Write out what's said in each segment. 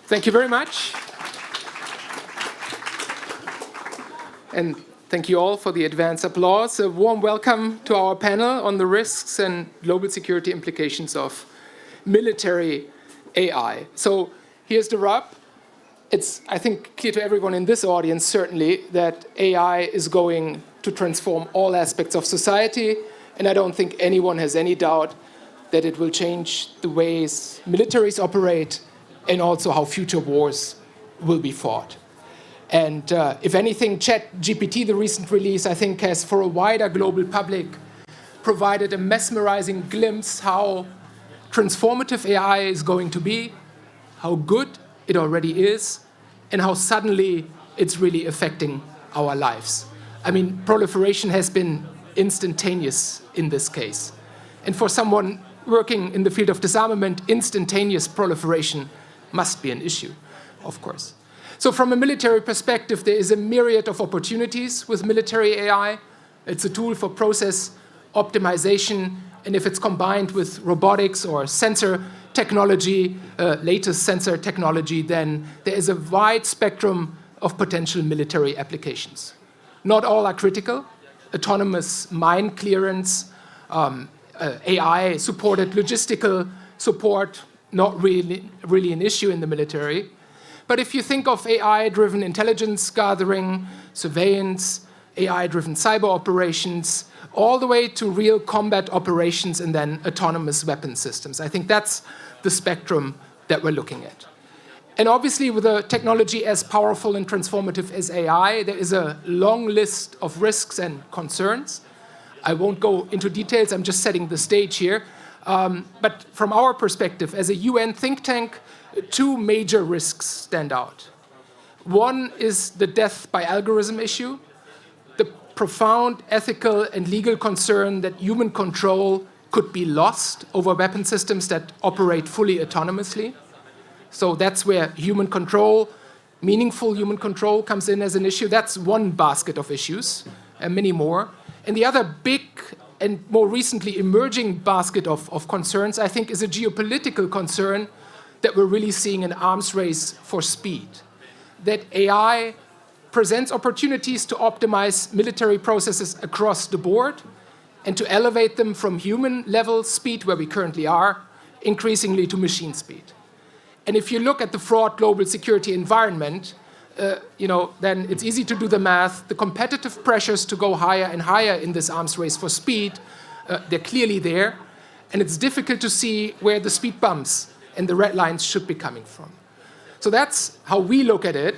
Thank you very much. And thank you all for the advance applause. A warm welcome to our panel on the risks and global security implications of military AI. So here's the rub. It's, I think, clear to everyone in this audience, certainly, that AI is going to transform all aspects of society. And I don't think anyone has any doubt that it will change the ways militaries operate and also how future wars will be fought. And if anything, ChatGPT, the recent release, I think has, for a wider global public, provided a mesmerizing glimpse how transformative AI is going to be, how good it already is, and how suddenly it's really affecting our lives. I mean, proliferation has been instantaneous in this case. And for someone working in the field of disarmament, instantaneous proliferation must be an issue, of course. So from a military perspective, there is a myriad of opportunities with military AI. It's a tool for process optimization, and if it's combined with robotics or sensor technology, latest sensor technology, then there is a wide spectrum of potential military applications. Not all are critical. Autonomous mine clearance, AI-supported logistical support, not really an issue in the military. But if you think of AI-driven intelligence gathering, surveillance, AI-driven cyber operations, all the way to real combat operations and then autonomous weapon systems, I think that's the spectrum that we're looking at. And obviously, with a technology as powerful and transformative as AI, there is a long list of risks and concerns. I won't go into details, I'm just setting the stage here. But from our perspective, as a UN think tank, two major risks stand out. One is the death by algorithm issue, the profound ethical and legal concern that human control could be lost over weapon systems that operate fully autonomously. So that's where human control, meaningful human control, comes in as an issue. That's one basket of issues, and many more. And the other big and more recently emerging basket of concerns, I think, is a geopolitical concern that we're really seeing an arms race for speed. That AI presents opportunities to optimize military processes across the board and to elevate them from human-level speed, where we currently are, increasingly to machine speed. And if you look at the fraught global security environment, then it's easy to do the math. The competitive pressures to go higher and higher in this arms race for speed, they're clearly there. And it's difficult to see where the speed bumps and the red lines should be coming from. So that's how we look at it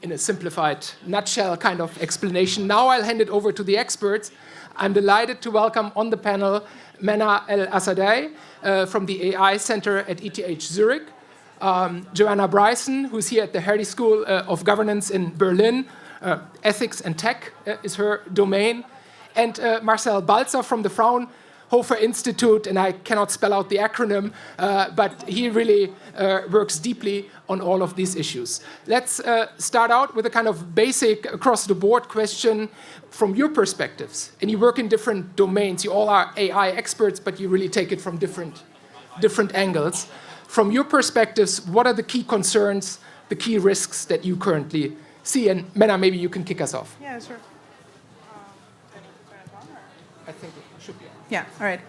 in a simplified nutshell kind of explanation. Now I'll hand it over to the experts. I'm delighted to welcome on the panel Mena El-Assadai from the AI Center at ETH Zurich, Joanna Bryson, who's here at the Hardy School of Governance in Berlin. Ethics and tech is her domain. And Marcel Balzer from the Fraunhofer Institute, and I cannot spell out the acronym, but he really works deeply on all of these issues. Let's start out with a kind of basic across-the-board question from your perspectives. And you work in different domains. You all are AI experts, but you really take it from different angles. From your perspectives, what are the key concerns, the key risks that you currently see? And Mena, maybe you can kick us off. Yeah, sure. I think it should be on. Yeah, all right.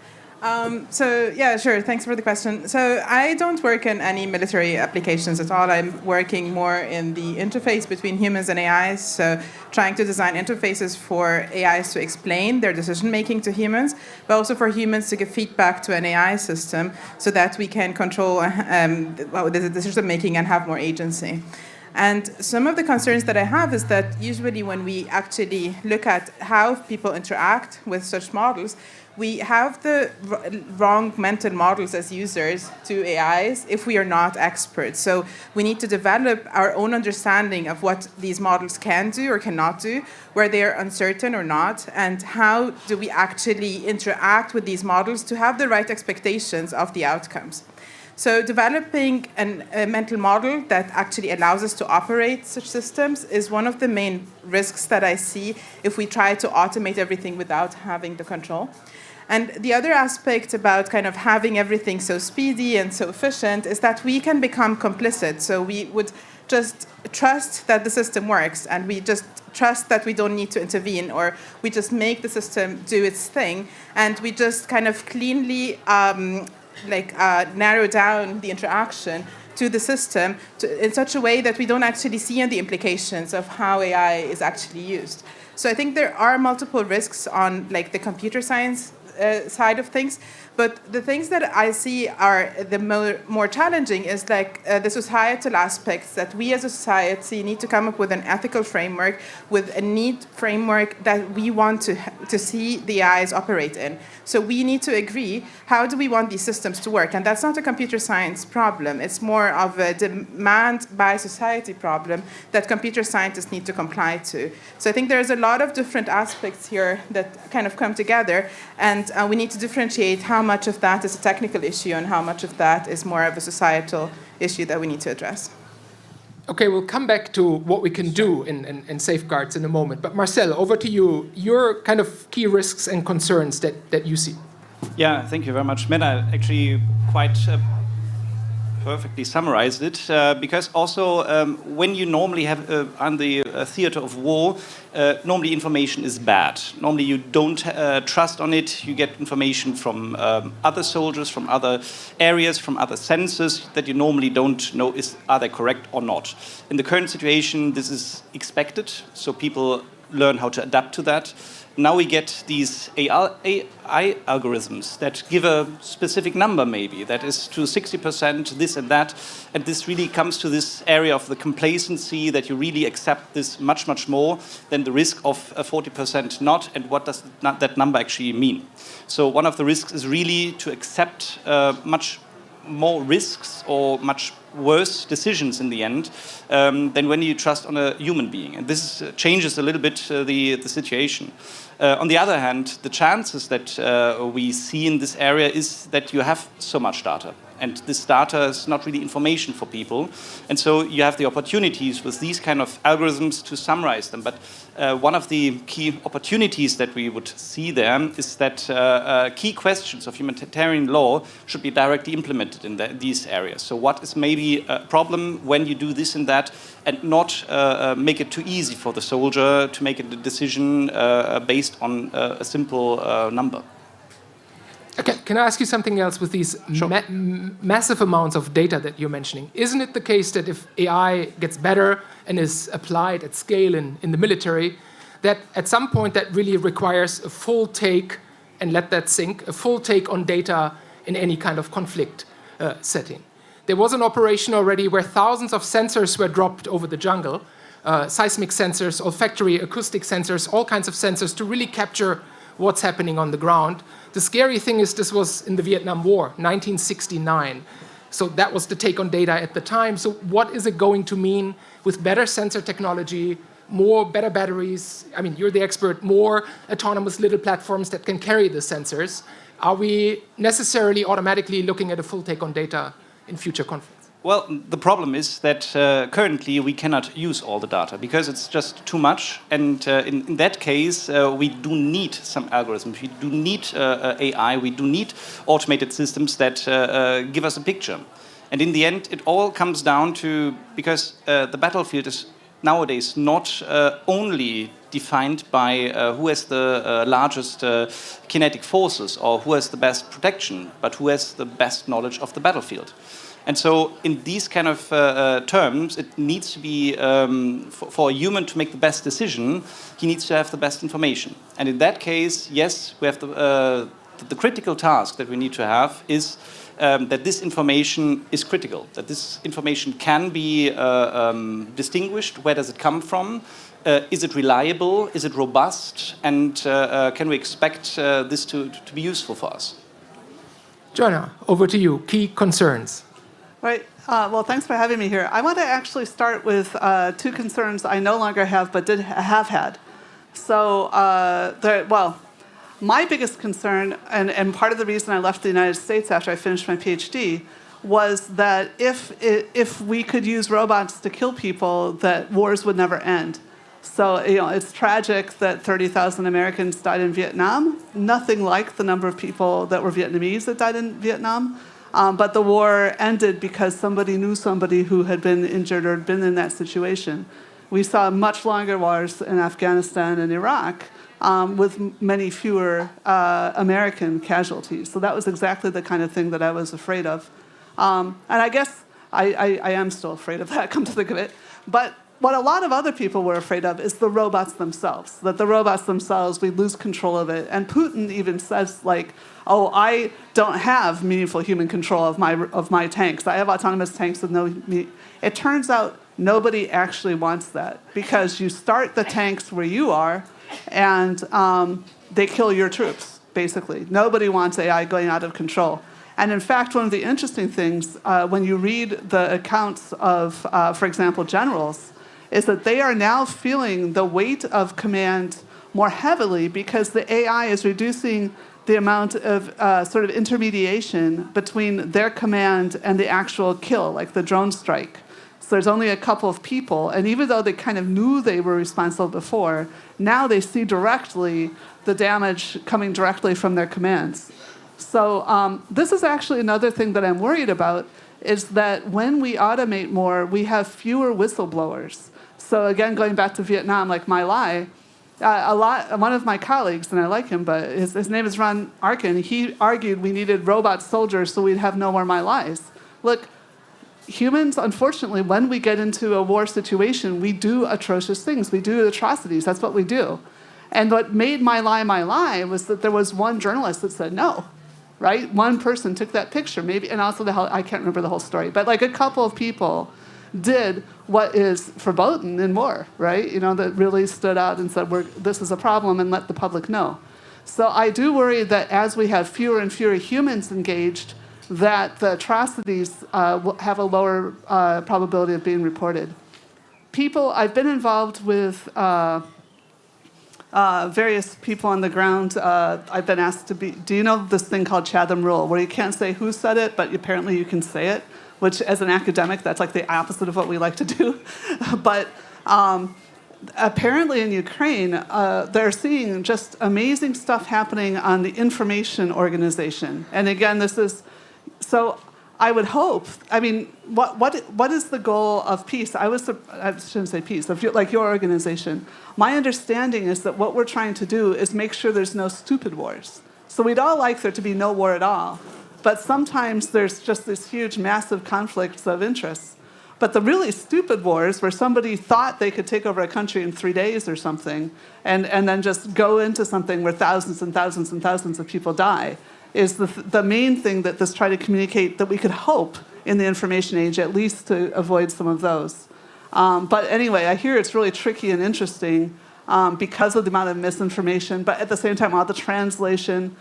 Yeah, sure. Thanks for the question. So I don't work in any military applications at all. I'm working more in the interface between humans and AIs, so trying to design interfaces for AIs to explain their decision-making to humans, but also for humans to give feedback to an AI system so that we can control the decision-making and have more agency. And some of the concerns that I have is that usually when we actually look at how people interact with such models, we have the wrong mental models as users to AIs if we are not experts. So we need to develop our own understanding of what these models can do or cannot do, where they are uncertain or not, and how do we actually interact with these models to have the right expectations of the outcomes. So developing a mental model that actually allows us to operate such systems is one of the main risks that I see if we try to automate everything without having the control. And the other aspect about kind of having everything so speedy and so efficient is that we can become complicit. So we would just trust that the system works, and we just trust that we don't need to intervene, or we just make the system do its thing, and we just kind of cleanly narrow down the interaction to the system in such a way that we don't actually see the implications of how AI is actually used. So I think there are multiple risks on the computer science side of things, but the things that I see are the more challenging is the societal aspects, that we as a society need to come up with an ethical framework, with a neat framework that we want to see the AIs operate in. So we need to agree, how do we want these systems to work? And that's not a computer science problem. It's more of a demand by society problem that computer scientists need to comply to. So I think there's a lot of different aspects here that kind of come together, and we need to differentiate how much of that is a technical issue and how much of that is more of a societal issue that we need to address. Okay, we'll come back to what we can do in safeguards in a moment. But Marcel, over to you. Your kind of key risks and concerns that you see. Yeah, thank you very much. Meta actually quite perfectly summarized it, because also when you normally have on the theater of war, normally information is bad. Normally you don't trust on it. You get information from other soldiers, from other areas, from other sensors that you normally don't know are they correct or not. In the current situation, this is expected, so people learn how to adapt to that. Now we get these AI algorithms that give a specific number, maybe, that is to 60% this and that, and this really comes to this area of the complacency that you really accept this much, much more than the risk of 40% not, and what does that number actually mean. So one of the risks is really to accept much more risks or much worse decisions in the end than when you trust on a human being. And this changes a little bit the situation. On the other hand, the chances that we see in this area is that you have so much data. And this data is not really information for people. And so you have the opportunities with these kind of algorithms to summarize them. But one of the key opportunities that we would see there is that key questions of humanitarian law should be directly implemented in these areas. So what is maybe a problem when you do this and that, and not make it too easy for the soldier to make a decision based on a simple number. Okay, can I ask you something else with these massive amounts of data that you're mentioning? Isn't it the case that if AI gets better and is applied at scale in the military, that at some point that really requires a full take, and let that sink, a full take on data in any kind of conflict setting? There was an operation already where thousands of sensors were dropped over the jungle, seismic sensors, olfactory, acoustic sensors, all kinds of sensors to really capture what's happening on the ground. The scary thing is this was in the Vietnam War, 1969. So that was the take on data at the time. So what is it going to mean with better sensor technology, better batteries? I mean, you're the expert, more autonomous little platforms that can carry the sensors. Are we necessarily automatically looking at a full take on data in future conflicts? Well, the problem is that currently we cannot use all the data because it's just too much. And in that case, we do need some algorithms. We do need AI. We do need automated systems that give us a picture. And in the end, it all comes down to, because the battlefield is nowadays not only defined by who has the largest kinetic forces or who has the best protection, but who has the best knowledge of the battlefield. And so in these kind of terms, it needs to be, for a human to make the best decision, he needs to have the best information. And in that case, yes, we have the critical task that we need to have is that this information is critical, that this information can be distinguished. Where does it come from? Is it reliable? Is it robust? And can we expect this to be useful for us? Joanna, over to you. Key concerns. Right. Well, thanks for having me here. I want to actually start with two concerns I no longer have, but have had. So, my biggest concern, and part of the reason I left the United States after I finished my PhD, was that if we could use robots to kill people, that wars would never end. So, it's tragic that 30,000 Americans died in Vietnam. Nothing like the number of people that were Vietnamese that died in Vietnam. But the war ended because somebody knew somebody who had been injured or had been in that situation. We saw much longer wars in Afghanistan and Iraq with many fewer American casualties. So that was exactly the kind of thing that I was afraid of. And I guess I am still afraid of that, come to think of it. But what a lot of other people were afraid of is the robots themselves, that the robots themselves, we lose control of it. And Putin even says, like, oh, I don't have meaningful human control of my tanks. I have autonomous tanks with no... It turns out nobody actually wants that, because you start the tanks where you are, and they kill your troops, basically. Nobody wants AI going out of control. And in fact, one of the interesting things, when you read the accounts of, for example, generals, is that they are now feeling the weight of command more heavily because the AI is reducing the amount of sort of intermediation between their command and the actual kill, like the drone strike. So there's only a couple of people, and even though they kind of knew they were responsible before, now they see directly the damage coming directly from their commands. So this is actually another thing that I'm worried about, is that when we automate more, we have fewer whistleblowers. So again, going back to Vietnam, like My Lai, one of my colleagues, and I like him, but his name is Ron Arkin, he argued we needed robot soldiers so we'd have no more My Lais. Look, humans, unfortunately, when we get into a war situation, we do atrocious things. We do atrocities. That's what we do. And what made My Lai was that there was one journalist that said no, right? One person took that picture, maybe, and also I can't remember the whole story, but like a couple of people did what is verboten in war, right? That really stood out and said, this is a problem, and let the public know. So I do worry that as we have fewer and fewer humans engaged, that the atrocities will have a lower probability of being reported. I've been involved with various people on the ground. I've been asked to be, do you know this thing called Chatham Rule, where you can't say who said it, but apparently you can say it, which as an academic, that's like the opposite of what we like to do. But apparently in Ukraine, they're seeing just amazing stuff happening on the information organization. And again, so I would hope, what is the goal of peace? I shouldn't say peace, like your organization. My understanding is that what we're trying to do is make sure there's no stupid wars. So we'd all like there to be no war at all. But sometimes there's just this huge, massive conflicts of interests. But the really stupid wars, where somebody thought they could take over a country in 3 days or something, and then just go into something where thousands and thousands and thousands of people die, is the main thing that this try to communicate that we could hope in the information age, at least to avoid some of those. But anyway, I hear it's really tricky and interesting because of the amount of misinformation, but at the same time, all the translation.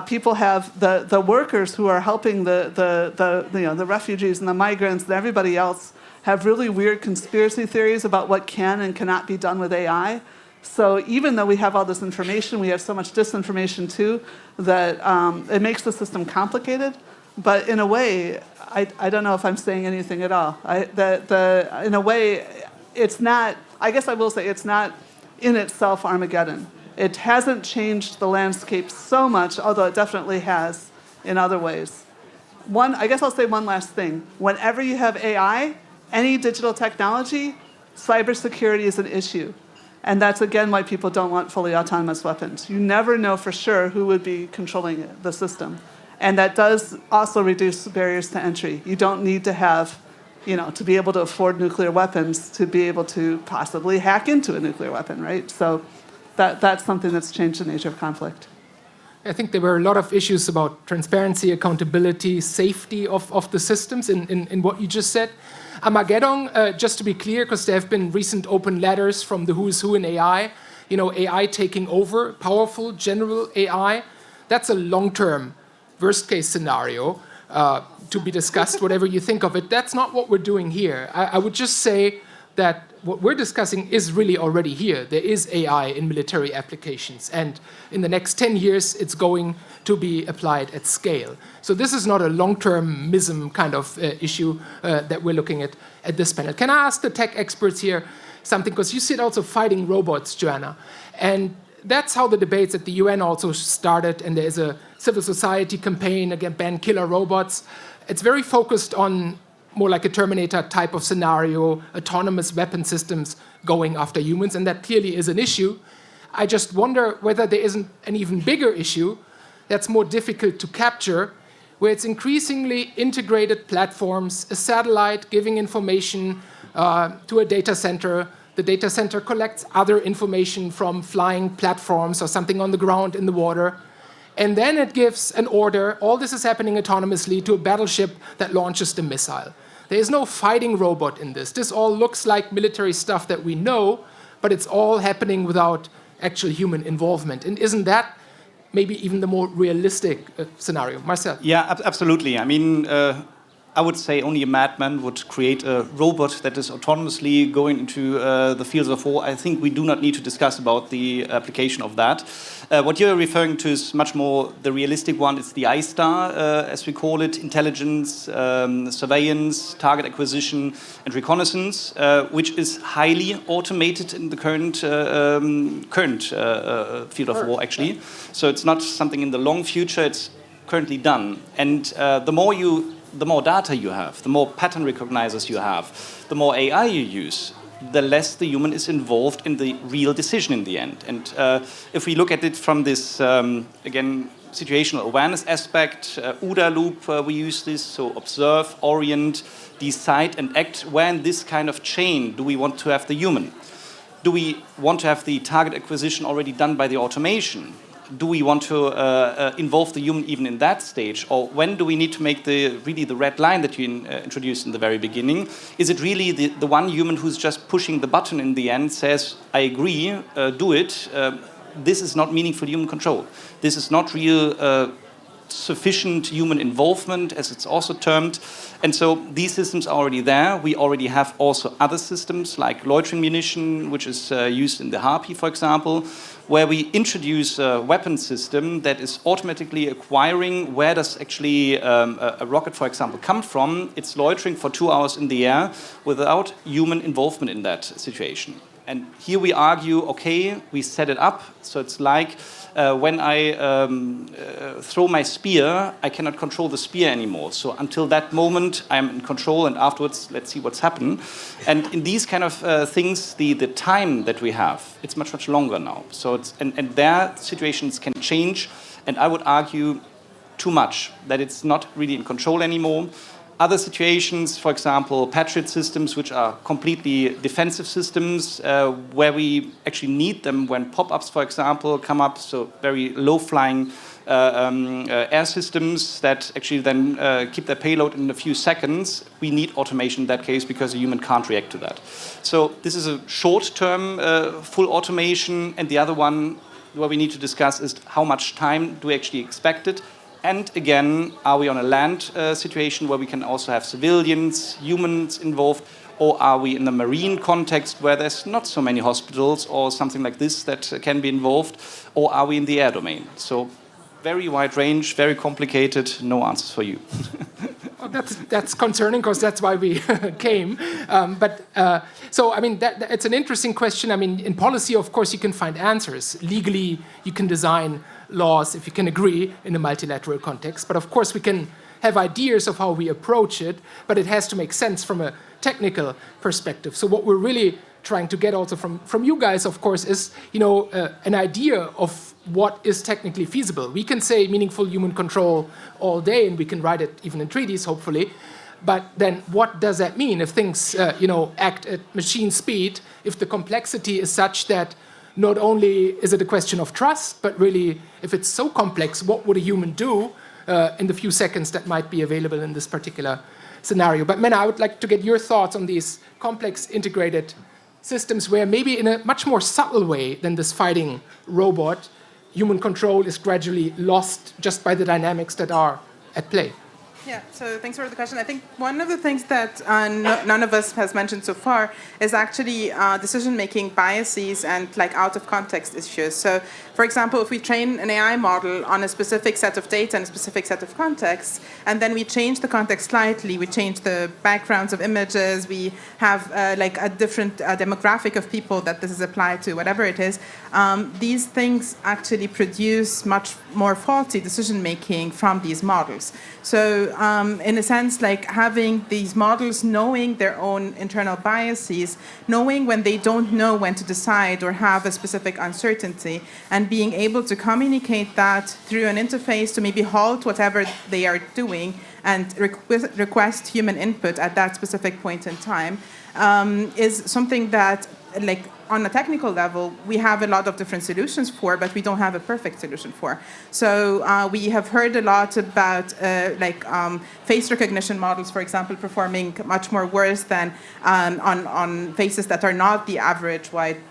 People have the workers who are helping the refugees and the migrants and everybody else have really weird conspiracy theories about what can and cannot be done with AI. So even though we have all this information, we have so much disinformation too, that it makes the system complicated. But in a way, I don't know if I'm saying anything at all. In a way, it's not, I guess I will say, it's not in itself Armageddon. It hasn't changed the landscape so much, although it definitely has in other ways. I guess I'll say one last thing. Whenever you have AI, any digital technology, cybersecurity is an issue. And that's, again, why people don't want fully autonomous weapons. You never know for sure who would be controlling the system. And that does also reduce barriers to entry. You don't need to have, to be able to afford nuclear weapons to be able to possibly hack into a nuclear weapon, right? So that's something that's changed the nature of conflict. I think there were a lot of issues about transparency, accountability, safety of the systems in what you just said. Armageddon, just to be clear, because there have been recent open letters from the who's who in AI, AI taking over, powerful general AI, that's a long-term worst-case scenario to be discussed, whatever you think of it. That's not what we're doing here. I would just say that what we're discussing is really already here. There is AI in military applications, and in the next 10 years, it's going to be applied at scale. So this is not a long-termism kind of issue that we're looking at this panel. Can I ask the tech experts here, something, because you see it also fighting robots, Joanna. And that's how the debates at the UN also started, and there's a civil society campaign against ban killer robots. It's very focused on more like a Terminator type of scenario, autonomous weapon systems going after humans, and that clearly is an issue. I just wonder whether there isn't an even bigger issue that's more difficult to capture, where it's increasingly integrated platforms, a satellite giving information to a data center. The data center collects other information from flying platforms or something on the ground in the water. And then it gives an order. All this is happening autonomously to a battleship that launches the missile. There is no fighting robot in this. This all looks like military stuff that we know, but it's all happening without actual human involvement. And isn't that maybe even the more realistic scenario? Marcel? Yeah, absolutely. I mean, I would say only a madman would create a robot that is autonomously going into the fields of war. I think we do not need to discuss about the application of that. What you're referring to is much more the realistic one. It's the I-star, as we call it, intelligence, surveillance, target acquisition, and reconnaissance, which is highly automated in the current field of war, actually. So it's not something in the long future. It's currently done. And the more data you have, the more pattern recognizers you have, the more AI you use, the less the human is involved in the real decision in the end. And if we look at it from this, again, situational awareness aspect, OODA loop, we use this, so observe, orient, decide, and act. Where in this kind of chain do we want to have the human? Do we want to have the target acquisition already done by the automation? Do we want to involve the human even in that stage? Or when do we need to make really the red line that you introduced in the very beginning? Is it really the one human who's just pushing the button in the end, says, I agree, do it? This is not meaningful human control. This is not real sufficient human involvement, as it's also termed. And so these systems are already there. We already have also other systems like loitering munition, which is used in the Harpy, for example, where we introduce a weapon system that is automatically acquiring where does actually a rocket, for example, come from. It's loitering for 2 hours in the air without human involvement in that situation. And here we argue, okay, we set it up, so it's like when I throw my spear, I cannot control the spear anymore. So until that moment, I'm in control, and afterwards, let's see what's happened. And in these kind of things, the time that we have, it's much, much longer now. So it's, and their situations can change, and I would argue too much, that it's not really in control anymore. Other situations, for example, Patriot systems, which are completely defensive systems, where we actually need them when pop-ups, for example, come up, so very low-flying air systems that actually then keep their payload in a few seconds. We need automation in that case because a human can't react to that. So this is a short-term full automation, and the other one where we need to discuss is how much time do we actually expect it. And again, are we on a land situation where we can also have civilians, humans involved, or are we in a marine context where there's not so many hospitals or something like this that can be involved, or are we in the air domain? So very wide range, very complicated, no answers for you. Well, that's concerning because that's why we came. So, I mean, it's an interesting question. I mean, in policy, of course, you can find answers. Legally, you can design laws if you can agree in a multilateral context. But of course, we can have ideas of how we approach it, but it has to make sense from a technical perspective. So what we're really trying to get also from you guys, of course, is an idea of what is technically feasible. We can say meaningful human control all day, and we can write it even in treaties, hopefully. But then what does that mean if things act at machine speed, if the complexity is such that not only is it a question of trust, but really, if it's so complex, what would a human do in the few seconds that might be available in this particular scenario? But Mena, I would like to get your thoughts on these complex integrated systems where maybe in a much more subtle way than this fighting robot, human control is gradually lost just by the dynamics that are at play. Yeah, so thanks for the question. I think one of the things that none of us has mentioned so far is actually decision-making biases and like out-of-context issues. So For example, if we train an AI model on a specific set of data and a specific set of contexts, and then we change the context slightly, we change the backgrounds of images, we have like a different demographic of people that this is applied to, whatever it is, these things actually produce much more faulty decision-making from these models. So in a sense, like having these models knowing their own internal biases, knowing when they don't know when to decide or have a specific uncertainty, and being able to communicate that through an interface to maybe halt whatever they are doing and request human input at that specific point in time, is something that, like, on a technical level, we have a lot of different solutions for, but we don't have a perfect solution for. So we have heard a lot about face recognition models, for example, performing much more worse than on faces that are not the average white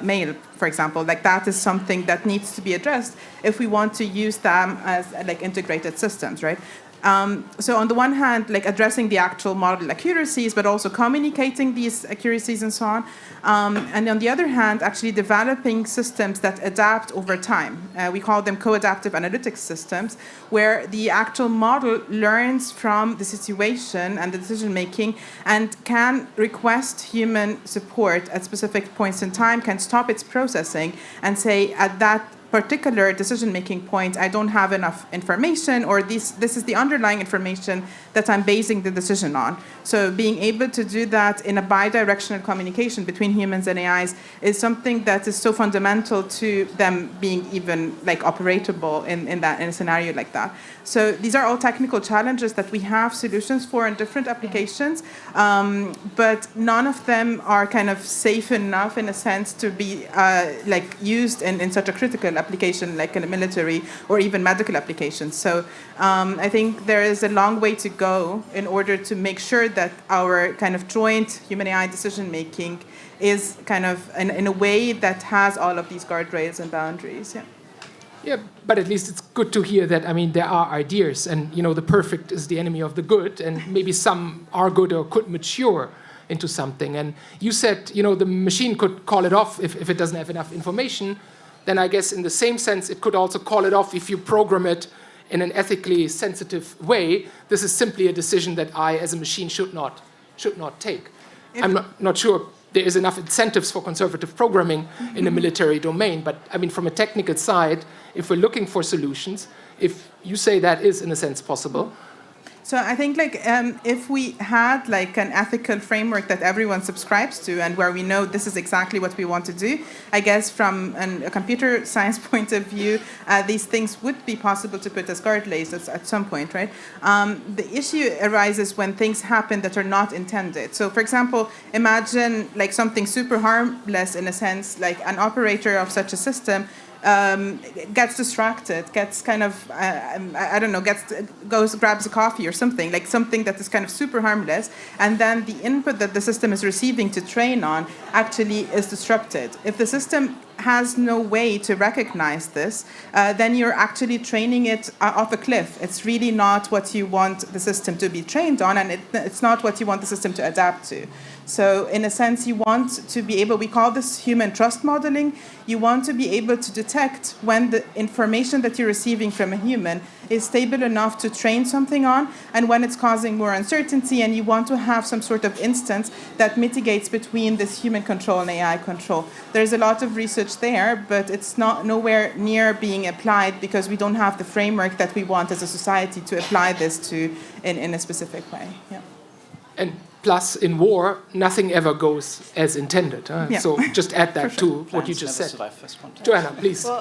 male, for example. Like, that is something that needs to be addressed if we want to use them as like integrated systems, right? So on the one hand, like addressing the actual model accuracies, but also communicating these accuracies and so on. And on the other hand, actually developing systems that adapt over time. We call them co-adaptive analytics systems, where the actual model learns from the situation and the decision making and can request human support at specific points in time, can stop its processing and say, at that particular decision-making point, I don't have enough information, or this is the underlying information that I'm basing the decision on. So being able to do that in a bi-directional communication between humans and AIs is something that is so fundamental to them being even like operatable in a scenario like that. So these are all technical challenges that we have solutions for in different applications, but none of them are kind of safe enough in a sense to be like used in such a critical application like in the military or even medical applications. So I think there is a long way to go in order to make sure that our kind of joint human AI decision making is kind of in a way that has all of these guardrails and boundaries. Yeah. Yeah, but at least it's good to hear that, I mean, there are ideas, and, you know, the perfect is the enemy of the good, and maybe some are good or could mature into something. And you said, you know, the machine could call it off if it doesn't have enough information. Then I guess in the same sense, it could also call it off if you program it in an ethically sensitive way. This is simply a decision that I, as a machine, should not take. I'm not sure there is enough incentives for conservative programming in the military domain, but I mean, from a technical side, if we're looking for solutions, if you say that is in a sense possible. So I think like if we had like an ethical framework that everyone subscribes to and where we know this is exactly what we want to do, I guess from a computer science point of view, these things would be possible to put as guardrails at some point, right? The issue arises when things happen that are not intended. So for example, imagine like something super harmless in a sense, like an operator of such a system gets distracted, gets kind of, I don't know, grabs a coffee or something, like something that is kind of super harmless, and then the input that the system is receiving to train on actually is disrupted. If the system has no way to recognize this, then you're actually training it off a cliff. It's really not what you want the system to be trained on, and it's not what you want the system to adapt to. So in a sense, you want to be able, we call this human trust modeling, you want to be able to detect when the information that you're receiving from a human is stable enough to train something on, and when it's causing more uncertainty, and you want to have some sort of instance that mitigates between this human control and AI control. There's a lot of research there, but it's not nowhere near being applied because we don't have the framework that we want as a society to apply this to in a specific way. Yeah. And plus, in war, nothing ever goes as intended. Yeah. So just add that to what you just said. Joanna, please. Well,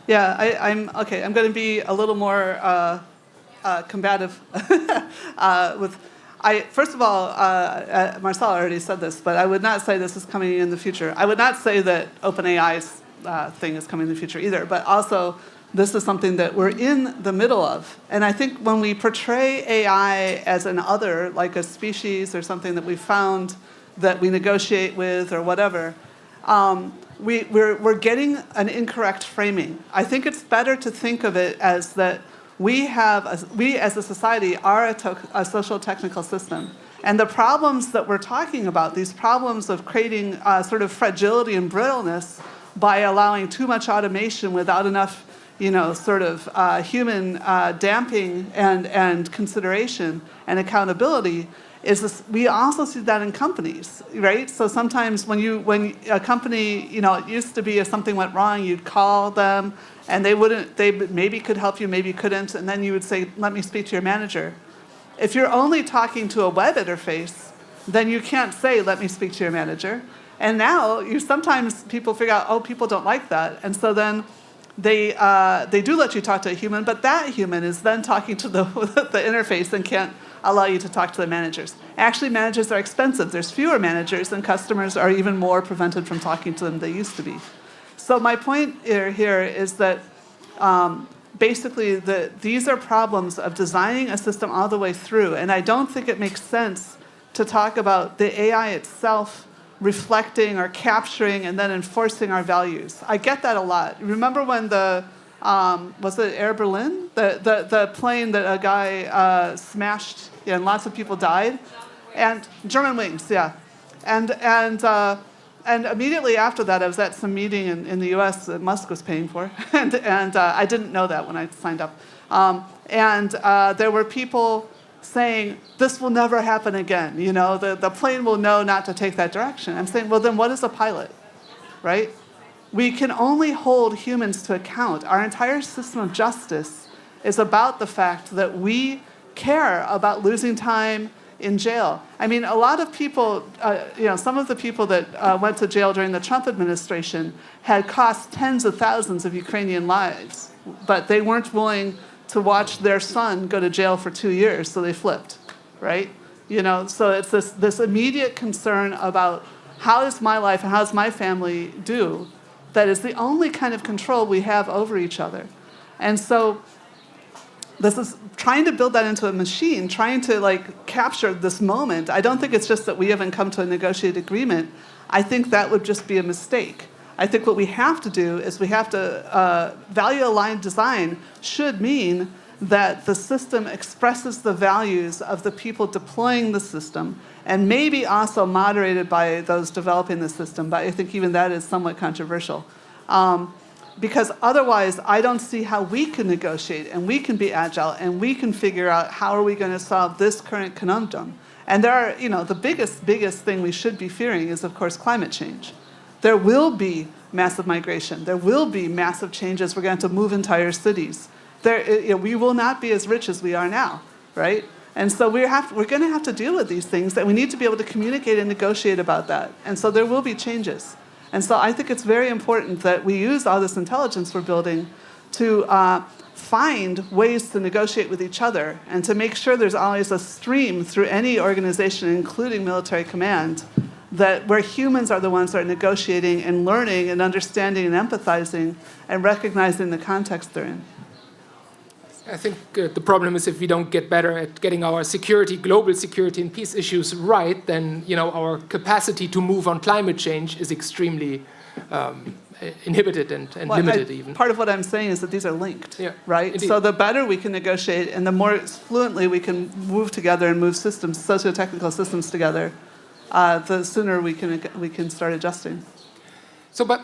I'm okay. I'm going to be a little more combative with. First of all, Marcel already said this, but I would not say this is coming in the future. I would not say that OpenAI's thing is coming in the future either, but also this is something that we're in the middle of. And I think when we portray AI as an other, like a species or something that we found that we negotiate with or whatever, we're getting an incorrect framing. I think it's better to think of it as that we as a society are a social technical system. And the problems that we're talking about, these problems of creating sort of fragility and brittleness, by allowing too much automation without enough, sort of human damping and consideration and accountability. We also see that in companies, right? So sometimes when a company, it used to be if something went wrong, you'd call them, and they maybe could help you, maybe couldn't, and then you would say, let me speak to your manager. If you're only talking to a web interface, then you can't say, let me speak to your manager. And now sometimes people figure out, oh, people don't like that, and so then they do let you talk to a human, but that human is then talking to the interface and can't allow you to talk to the managers. Actually, managers are expensive. There's fewer managers, and customers are even more prevented from talking to them than they used to be. So my point here is that basically these are problems of designing a system all the way through, and I don't think it makes sense to talk about the AI itself reflecting or capturing and then enforcing our values. I get that a lot. Remember when was it Air Berlin? The plane that a guy smashed, and lots of people died? And Germanwings, yeah. And immediately after that, I was at some meeting in the US that Musk was paying for. and I didn't know that when I signed up. There were people saying, this will never happen again. The plane will know not to take that direction. I'm saying, well, then what is a pilot, right? We can only hold humans to account. Our entire system of justice is about the fact that we care about losing time in jail. I mean, a lot of people, some of the people that went to jail during the Trump administration had cost tens of thousands of Ukrainian lives, but they weren't willing to watch their son go to jail for 2 years, so they flipped, right? So it's this immediate concern about how does my life and how does my family do that is the only kind of control we have over each other. And so this is trying to build that into a machine, trying to capture this moment. I don't think it's just that we haven't come to a negotiated agreement. I think that would just be a mistake. I think what we have to do is we have to, value-aligned design should mean that the system expresses the values of the people deploying the system, and maybe also moderated by those developing the system, but I think even that is somewhat controversial. Because otherwise, I don't see how we can negotiate, and we can be agile, and we can figure out how are we going to solve this current conundrum. And there are, the biggest thing we should be fearing is, of course, climate change. There will be massive migration. There will be massive changes. We're going to move entire cities. We will not be as rich as we are now, right? And so we're going to have to deal with these things, and we need to be able to communicate and negotiate about that. And so there will be changes. And so I think it's very important that we use all this intelligence we're building to find ways to negotiate with each other and to make sure there's always a stream through any organization, including military command, that where humans are the ones that are negotiating and learning and understanding and empathizing and recognizing the context they're in. I think the problem is if we don't get better at getting our security, global security and peace issues right, then our capacity to move on climate change is extremely inhibited and limited even. Part of what I'm saying is that these are linked, right? Indeed. So the better we can negotiate and the more fluently we can move together and move systems, socio-technical systems together, the sooner we can start adjusting. So, but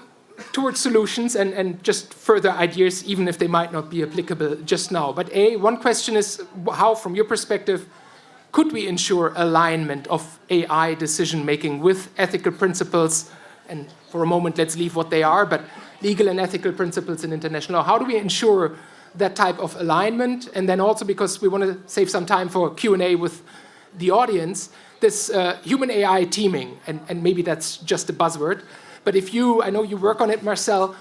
towards solutions and just further ideas, even if they might not be applicable just now. But one question is how, from your perspective, could we ensure alignment of AI decision-making with ethical principles? And for a moment, let's leave what they are, but legal and ethical principles in international law. How do we ensure that type of alignment? And then also, because we want to save some time for Q&A with the audience, this human-AI teaming, and maybe that's just a buzzword, but I know you work on it, Marcel,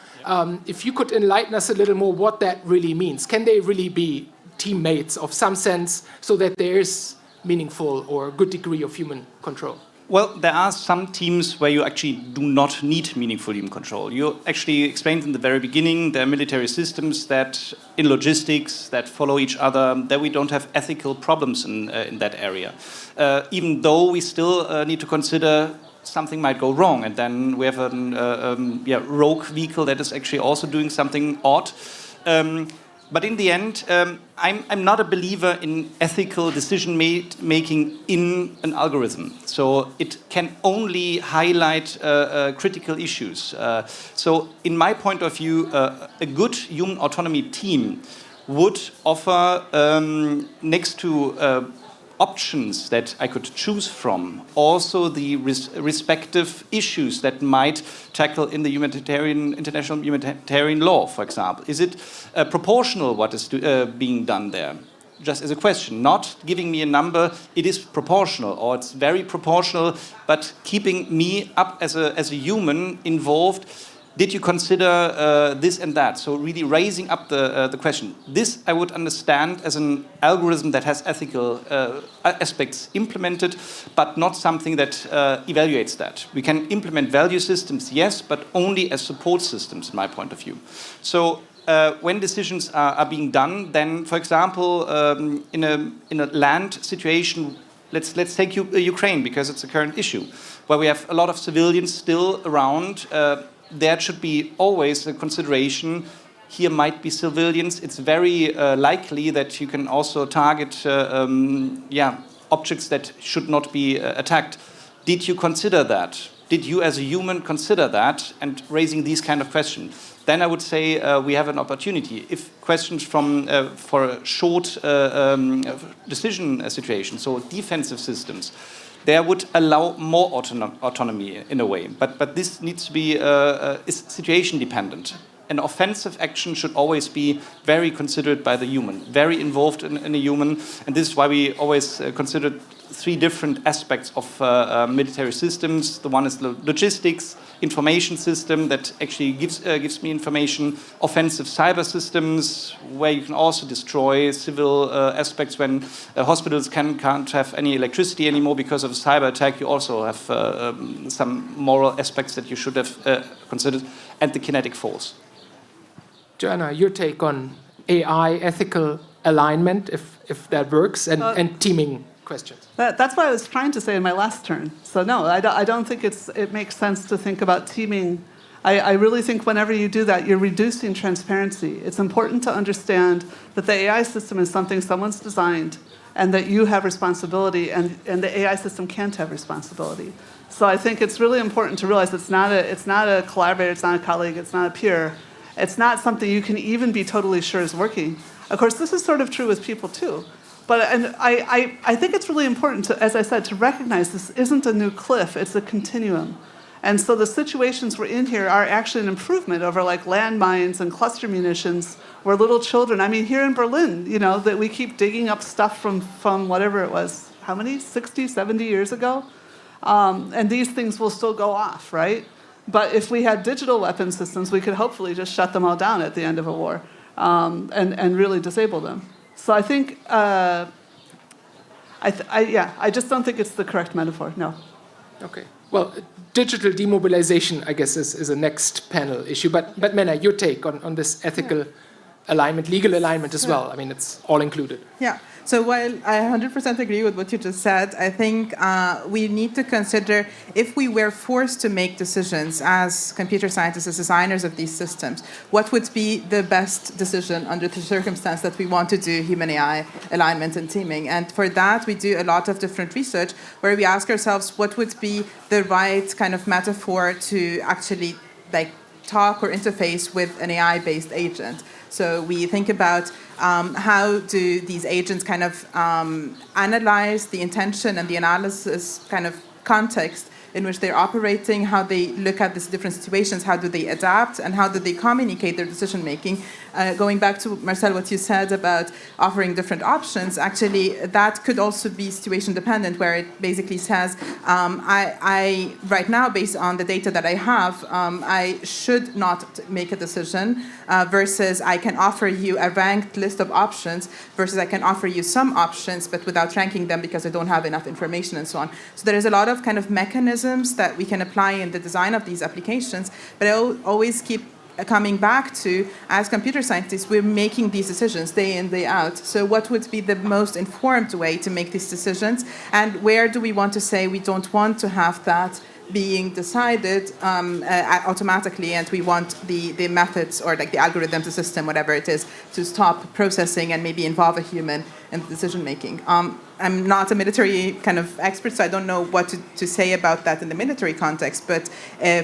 if you could enlighten us a little more what that really means. Can they really be teammates of some sense so that there is meaningful or good degree of human control? Well, there are some teams where you actually do not need meaningful human control. You actually explained in the very beginning there are military systems that, in logistics, that follow each other, that we don't have ethical problems in that area. Even though we still need to consider something might go wrong, and then we have a rogue vehicle that is actually also doing something odd. But in the end, I'm not a believer in ethical decision making in an algorithm. So it can only highlight critical issues. So in my point of view, a good human autonomy team would offer, next to options that I could choose from, also the respective issues that might tackle in the international humanitarian law, for example. Is it proportional what is being done there? Just as a question, not giving me a number, it is proportional or it's very proportional, but keeping me up as a human involved. Did you consider this and that? So really raising up the question. This I would understand as an algorithm that has ethical aspects implemented, but not something that evaluates that. We can implement value systems, yes, but only as support systems, in my point of view. So when decisions are being done, then, for example, in a land situation, let's take Ukraine, because it's a current issue, where we have a lot of civilians still around. There should be always a consideration. Here might be civilians. It's very likely that you can also target objects that should not be attacked. Did you consider that? Did you as a human consider that? And raising these kind of questions. Then I would say we have an opportunity. If questions for a short decision situation, so defensive systems, there would allow more autonomy in a way. But this needs to be is situation dependent. An offensive action should always be very considered by the human, very involved in a human. And this is why we always considered 3 different aspects of military systems. The one is the logistics, information system that actually gives me information, offensive cyber systems where you can also destroy civil aspects when hospitals can't have any electricity anymore because of a cyber attack. You also have some moral aspects that you should have considered, and the kinetic force. Joanna, your take on AI ethical alignment, if that works, and teaming questions. That's what I was trying to say in my last turn. So no, I don't think it makes sense to think about teaming. I really think whenever you do that, you're reducing transparency. It's important to understand that the AI system is something someone's designed and that you have responsibility, and the AI system can't have responsibility. So I think it's really important to realize it's not a collaborator, it's not a colleague, it's not a peer. It's not something you can even be totally sure is working. Of course, this is sort of true with people too. But I think it's really important to, as I said, to recognize this isn't a new cliff, it's a continuum. And so the situations we're in here are actually an improvement over like landmines and cluster munitions where little children, I mean, here in Berlin, you know, that we keep digging up stuff from whatever it was, how many, 60, 70 years ago? And these things will still go off, right? But if we had digital weapon systems, we could hopefully just shut them all down at the end of a war and really disable them. So I think, I just don't think it's the correct metaphor, no. Okay. Well, digital demobilization, I guess, is a next panel issue. But Mena, your take on this ethical alignment, legal alignment as well. I mean, it's all included. Yeah. So while I 100% agree with what you just said, I think we need to consider if we were forced to make decisions as computer scientists, as designers of these systems, what would be the best decision under the circumstance that we want to do human-AI alignment and teaming. And for that, we do a lot of different research where we ask ourselves what would be the right kind of metaphor to actually like talk or interface with an AI-based agent. So we think about how do these agents kind of analyze the intention and the analysis kind of context in which they're operating, how they look at these different situations, how do they adapt, and how do they communicate their decision-making. Going back to, Marcel, what you said about offering different options, actually, that could also be situation-dependent, where it basically says, I right now, based on the data that I have, I should not make a decision, versus I can offer you a ranked list of options, versus I can offer you some options, but without ranking them because I don't have enough information and so on. So there is a lot of kind of mechanisms that we can apply in the design of these applications, but I always keep coming back to, as computer scientists, we're making these decisions day in, day out. So what would be the most informed way to make these decisions? And where do we want to say we don't want to have that being decided automatically, and we want the methods or like the algorithms, the system, whatever it is, to stop processing and maybe involve a human in the decision making. I'm not a military kind of expert, so I don't know what to say about that in the military context. But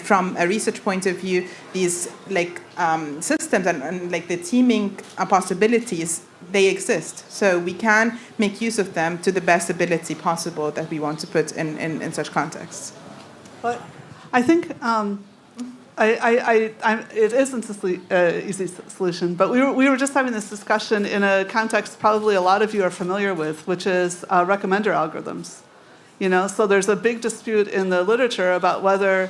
from a research point of view, these like systems and like the teaming possibilities, they exist. So we can make use of them to the best ability possible that we want to put in such contexts. But I think it isn't an easy solution, but we were just having this discussion in a context probably a lot of you are familiar with, which is recommender algorithms. So there's a big dispute in the literature about whether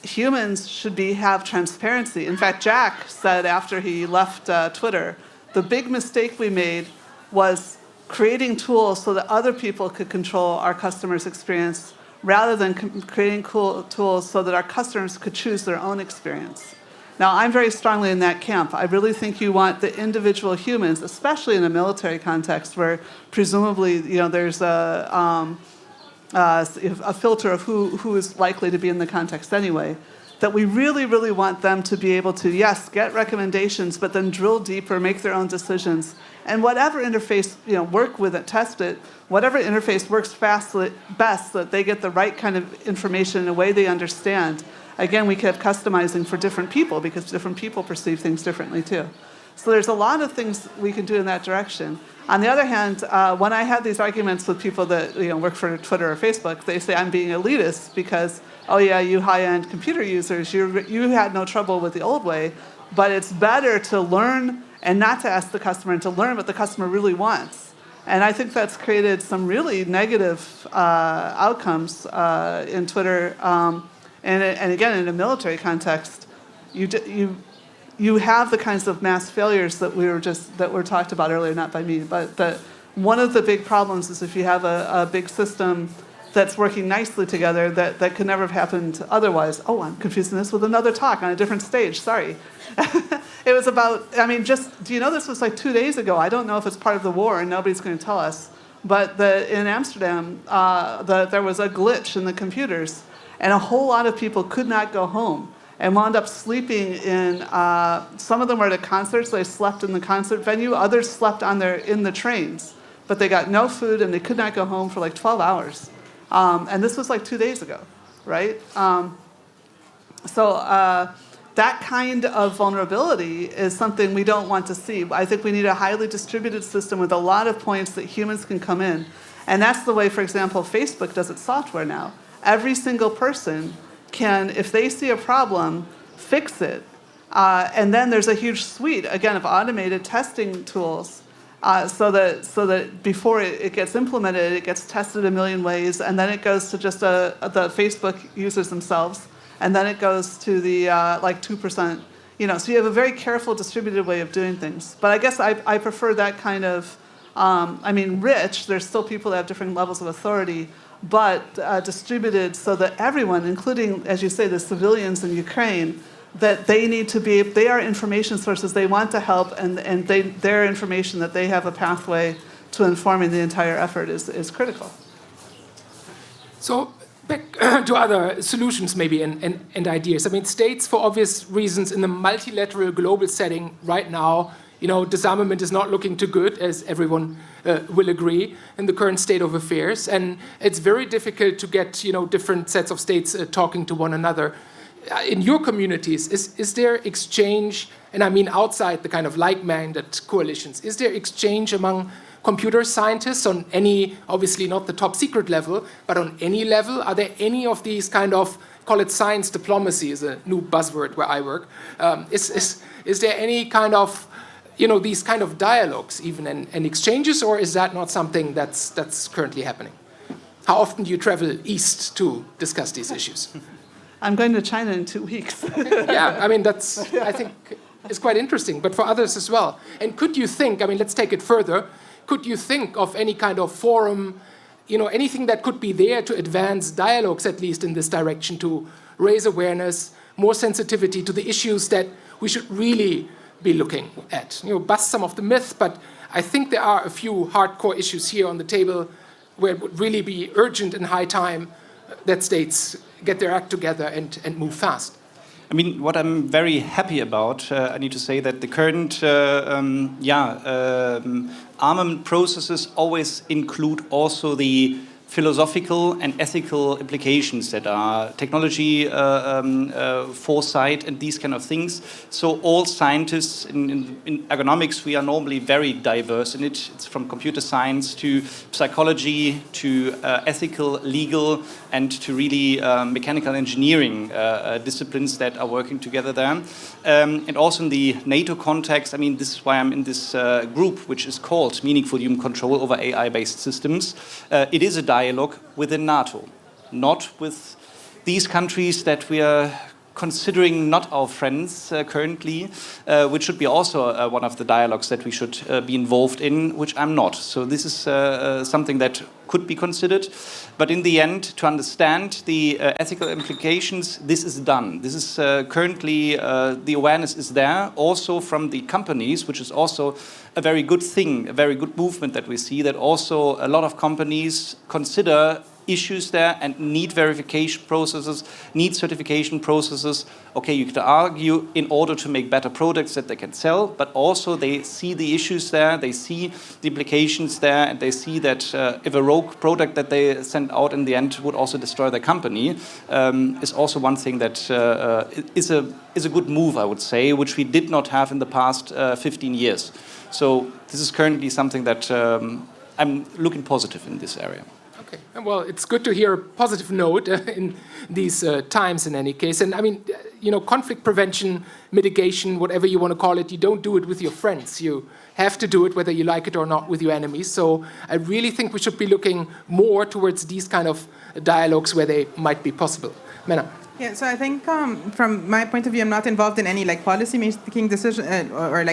humans should have transparency. In fact, Jack said after he left Twitter, the big mistake we made was creating tools so that other people could control our customers' experience rather than creating cool tools so that our customers could choose their own experience. Now, I'm very strongly in that camp. I really think you want the individual humans, especially in a military context where presumably there's a filter of who is likely to be in the context anyway, that we really, really want them to be able to, yes, get recommendations, but then drill deeper, make their own decisions. And whatever interface, work with it, test it, whatever interface works best so that they get the right kind of information in a way they understand. Again, we kept customizing for different people because different people perceive things differently too. So there's a lot of things we can do in that direction. On the other hand, when I have these arguments with people that work for Twitter or Facebook, they say I'm being elitist because, oh yeah, you high-end computer users, you had no trouble with the old way, but it's better to learn and not to ask the customer and to learn what the customer really wants. And I think that's created some really negative outcomes in Twitter. And again, in a military context, you have the kinds of mass failures that were talked about earlier, not by me. But one of the big problems is if you have a big system that's working nicely together that could never have happened otherwise. Oh, I'm confusing this with another talk on a different stage. Sorry. It was about, do you know this was like 2 days ago? I don't know if it's part of the war and nobody's going to tell us. But in Amsterdam, there was a glitch in the computers and a whole lot of people could not go home and wound up sleeping in, some of them were at a concert, so they slept in the concert venue. Others slept in the trains, but they got no food and they could not go home for like 12 hours. And this was like 2 days ago, right? That kind of vulnerability is something we don't want to see. I think we need a highly distributed system with a lot of points that humans can come in. And that's the way, for example, Facebook does its software now. Every single person can, if they see a problem, fix it. And then there's a huge suite, again, of automated testing tools so that before it gets implemented, it gets tested a million ways, and then it goes to just the Facebook users themselves. And then it goes to the 2%, so you have a very careful distributed way of doing things. But I guess I prefer that kind of, rich, there's still people that have different levels of authority, but distributed so that everyone, including, as you say, the civilians in Ukraine, that they are information sources, they want to help, and their information that they have a pathway to informing the entire effort is critical. So, back to other solutions maybe and ideas. States, for obvious reasons, in the multilateral global setting right now, disarmament is not looking too good, as everyone will agree, in the current state of affairs. And it's very difficult to get, different sets of states talking to one another. In your communities, is there exchange, and I mean outside the kind of like-minded coalitions, is there exchange among computer scientists on any, obviously not the top secret level, but on any level? Are there any of these kind of, call it science diplomacy is a new buzzword where I work. Is there any kind of, these kind of dialogues even and exchanges, or is that not something that's currently happening? How often do you travel east to discuss these issues? I'm going to China in 2 weeks. Yeah, that's, I think, is quite interesting, but for others as well. And could you think, let's take it further, could you think of any kind of forum, anything that could be there to advance dialogues, at least in this direction, to raise awareness, more sensitivity to the issues that we should really be looking at? Bust some of the myths, but I think there are a few hardcore issues here on the table where it would really be urgent and high time states get their act together and move fast. I mean, what I'm very happy about, I need to say that the current armament processes always include also the philosophical and ethical implications that are technology, foresight, and these kind of things. So all scientists in ergonomics, we are normally very diverse in it. It's from computer science to psychology to ethical, legal, and to really mechanical engineering disciplines that are working together there. And also in the NATO context, I mean, this is why I'm in this group, which is called Meaningful Human Control over AI-based Systems. It is a dialogue within NATO, not with these countries that we are considering not our friends currently, which should be also one of the dialogues that we should be involved in, which I'm not. So this is something that could be considered. But in the end, to understand the ethical implications, this is done. This is currently, the awareness is there, also from the companies, which is also a very good thing, a very good movement that we see, that also a lot of companies consider issues there and need verification processes, need certification processes. Okay, you could argue in order to make better products that they can sell, but also they see the issues there, they see the implications there, and they see that if a rogue product that they send out in the end would also destroy their company, is also one thing that is a good move, I would say, which we did not have in the past 15 years. So this is currently something that I'm looking positive in this area. Okay. Well, it's good to hear a positive note in these times in any case. And I mean, conflict prevention, mitigation, whatever you want to call it, you don't do it with your friends. You have to do it whether you like it or not with your enemies. So I really think we should be looking more towards these kind of dialogues where they might be possible. Mena. Yeah, so I think from my point of view, I'm not involved in any policy making decision or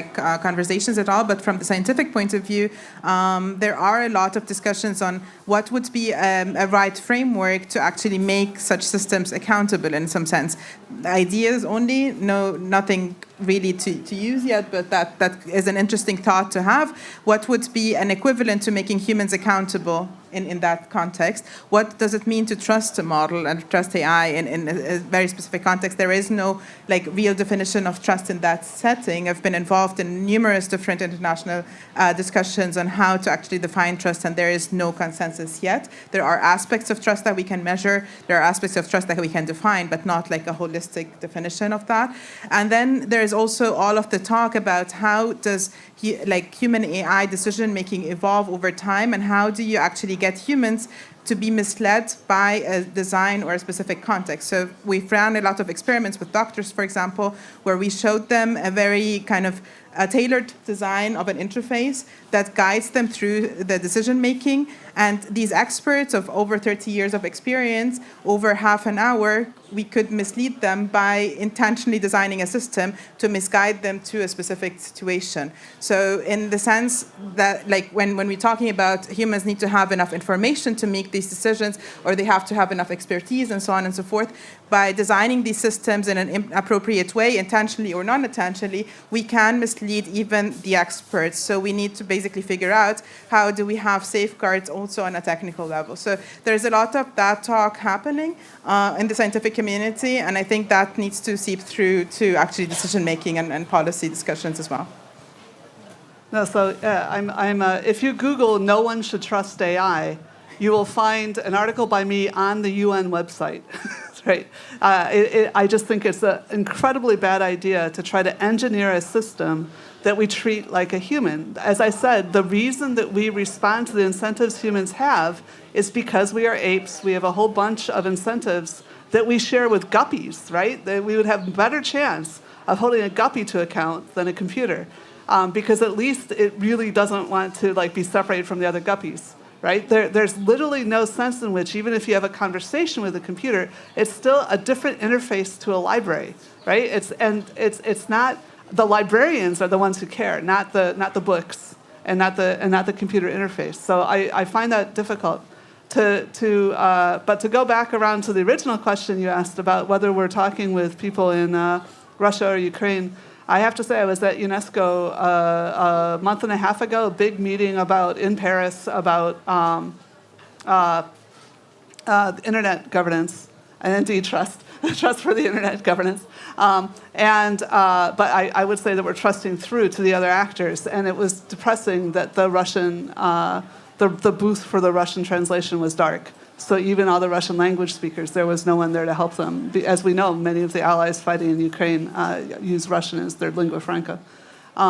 conversations at all. But from the scientific point of view, there are a lot of discussions on what would be a right framework to actually make such systems accountable in some sense. Ideas only, nothing really to use yet, but that is an interesting thought to have. What would be an equivalent to making humans accountable in that context? What does it mean to trust a model and trust AI in a very specific context? There is no real definition of trust in that setting. I've been involved in numerous different international discussions on how to actually define trust, and there is no consensus yet. There are aspects of trust that we can measure. There are aspects of trust that we can define, but not a holistic definition of that. And then there's also all of the talk about how does human AI decision making evolve over time, and how do you actually get humans to be misled by a design or a specific context. So we've ran a lot of experiments with doctors, for example, where we showed them a very kind of a tailored design of an interface that guides them through the decision making. And these experts of over 30 years of experience, over half an hour, we could mislead them by intentionally designing a system to misguide them to a specific situation. So in the sense that when we're talking about humans need to have enough information to make these decisions, or they have to have enough expertise and so on and so forth, by designing these systems in an appropriate way, intentionally or non-intentionally, we can mislead even the experts. So we need to basically figure out how do we have safeguards also on a technical level. So there's a lot of that talk happening in the scientific community, and I think that needs to seep through to actually decision-making and policy discussions as well. No, so if you Google "no one should trust AI," you will find an article by me on the UN website. Right. I just think it's an incredibly bad idea to try to engineer a system that we treat like a human. As I said, the reason that we respond to the incentives humans have is because we are apes. We have a whole bunch of incentives that we share with guppies, right? That we would have a better chance of holding a guppy to account than a computer, because at least it really doesn't want to be separated from the other guppies. Right? There's literally no sense in which, even if you have a conversation with a computer, it's still a different interface to a library, right? It's not the librarians are the ones who care, not the books and not the computer interface. So I find that difficult. But to go back around to the original question you asked about whether we're talking with people in Russia or Ukraine. I have to say, I was at UNESCO a month and a half ago, a big meeting in Paris about internet governance, and indeed trust for the internet governance. But I would say that we're trusting through to the other actors, and it was depressing that the Russian, the booth for the Russian translation was dark. So even all the Russian language speakers, there was no one there to help them. As we know, many of the allies fighting in Ukraine use Russian as their lingua franca. There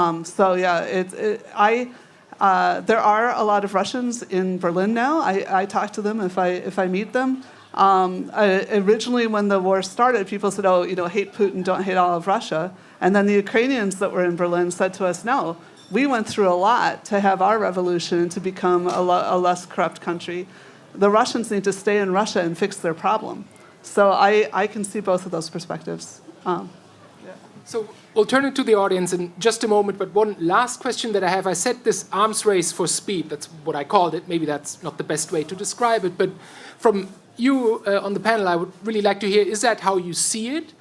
are a lot of Russians in Berlin now. I talk to them if I meet them. Originally, when the war started, people said, "Oh, hate Putin, don't hate all of Russia." And then the Ukrainians that were in Berlin said to us, "No, we went through a lot to have our revolution and to become a less corrupt country. The Russians need to stay in Russia and fix their problem." So I can see both of those perspectives. So we'll turn it to the audience in just a moment, but one last question that I have. I said this arms race for speed. That's what I called it. Maybe that's not the best way to describe it, but from you on the panel, I would really like to hear, is that how you see it?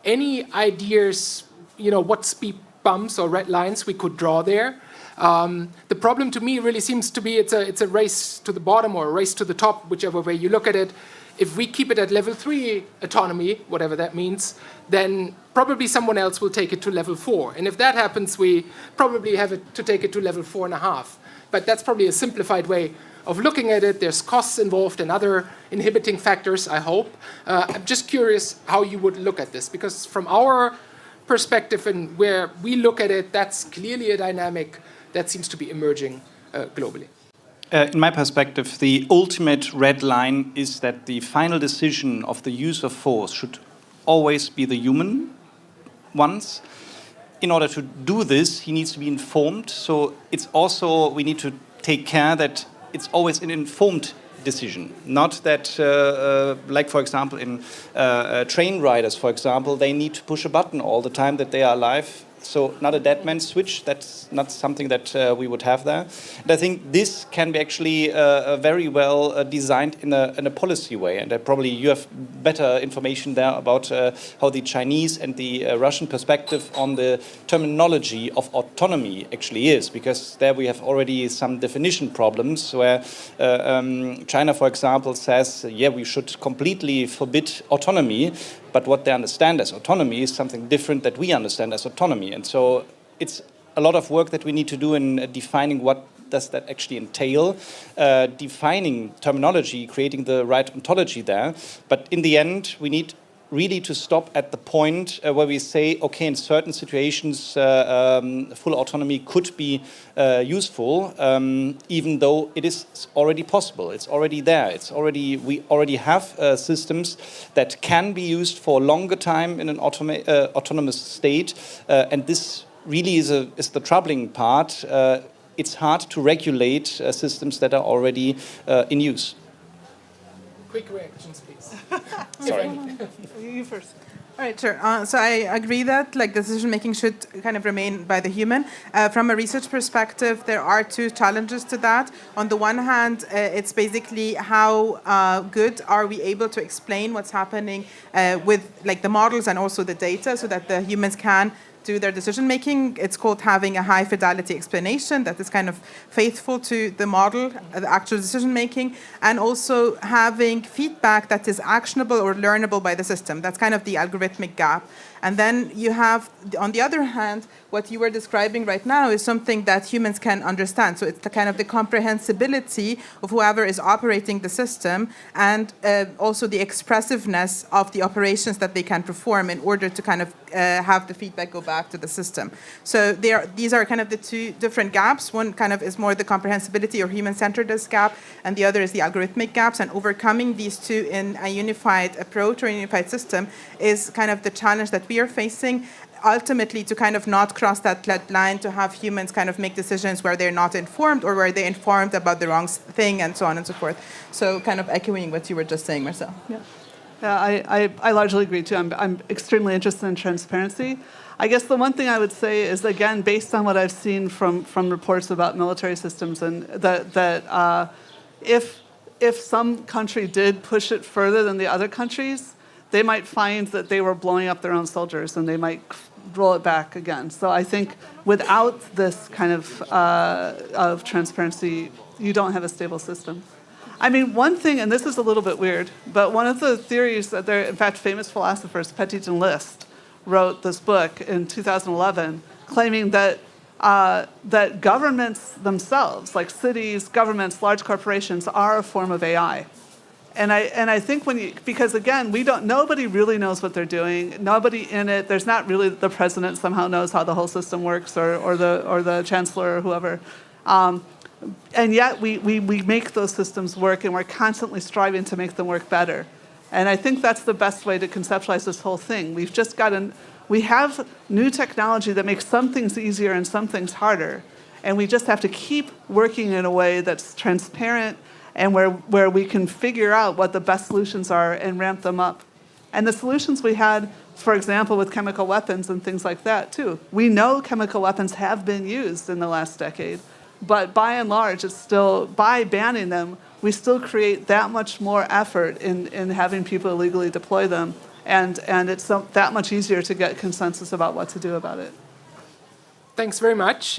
Any ideas, what speed bumps or red lines we could draw there? The problem to me really seems to be it's a race to the bottom or a race to the top, whichever way you look at it. If we keep it at level 3 autonomy, whatever that means, then probably someone else will take it to level 4. And if that happens, we probably have to take it to level 4.5. But that's probably a simplified way of looking at it. There's costs involved and other inhibiting factors, I hope. I'm just curious how you would look at this, because from our perspective and where we look at it, that's clearly a dynamic that seems to be emerging globally. In my perspective, the ultimate red line is that the final decision of the use of force should always be the human ones. In order to do this, he needs to be informed. So it's also, we need to take care that it's always an informed decision. Not that, like for example, in train riders, for example, they need to push a button all the time that they are alive. So not a dead man's switch. That's not something that we would have there. And I think this can be actually very well designed in a policy way. And probably you have better information there about how the Chinese and the Russian perspective on the terminology of autonomy actually is. Because there we have already some definition problems where China, for example, says, yeah, we should completely forbid autonomy. But what they understand as autonomy is something different that we understand as autonomy. And so it's a lot of work that we need to do in defining what does that actually entail, defining terminology, creating the right ontology there. But in the end, we need really to stop at the point where we say, okay, in certain situations, full autonomy could be useful, even though it is already possible. It's already there. We already have systems that can be used for a longer time in an autonomous state, and this really is the troubling part. It's hard to regulate systems that are already in use. Quick reactions, please. Sorry. You first. All right, sure. So I agree that decision-making should kind of remain by the human. From a research perspective, there are two challenges to that. On the one hand, it's basically how good are we able to explain what's happening with the models and also the data so that the humans can do their decision making. It's called having a high fidelity explanation that is kind of faithful to the model, the actual decision making, and also having feedback that is actionable or learnable by the system. That's kind of the algorithmic gap. And then you have, on the other hand, what you were describing right now is something that humans can understand. So it's the kind of the comprehensibility of whoever is operating the system, and also the expressiveness of the operations that they can perform in order to kind of have the feedback go back to the system. So these are kind of the two different gaps. One kind of is more the comprehensibility or human-centeredness gap, and the other is the algorithmic gaps. And overcoming these two in a unified approach or a unified system is kind of the challenge that we are facing, ultimately to kind of not cross that line, to have humans kind of make decisions where they're not informed or where they're informed about the wrong thing and so on and so forth. So kind of echoing what you were just saying, Marcel. Yeah, I largely agree too. I'm extremely interested in transparency. I guess the one thing I would say is, again, based on what I've seen from reports about military systems, and that if some country did push it further than the other countries, they might find that they were blowing up their own soldiers and they might roll it back again. So I think without this kind of transparency, you don't have a stable system. I mean, one thing, and this is a little bit weird, but one of the theories that they're, in fact, famous philosophers, Petit and List, wrote this book in 2011, claiming that that governments themselves, like cities, governments, large corporations, are a form of AI. And I think because again, nobody really knows what they're doing. Nobody in it. There's not really the president somehow knows how the whole system works, or the chancellor or whoever. And yet we make those systems work, and we're constantly striving to make them work better. And I think that's the best way to conceptualize this whole thing. We have new technology that makes some things easier and some things harder. And we just have to keep working in a way that's transparent and where we can figure out what the best solutions are and ramp them up. And the solutions we had, for example, with chemical weapons and things like that, too. We know chemical weapons have been used in the last decade. But by and large, it's still, by banning them, we still create that much more effort in having people illegally deploy them. And it's that much easier to get consensus about what to do about it. Thanks very much.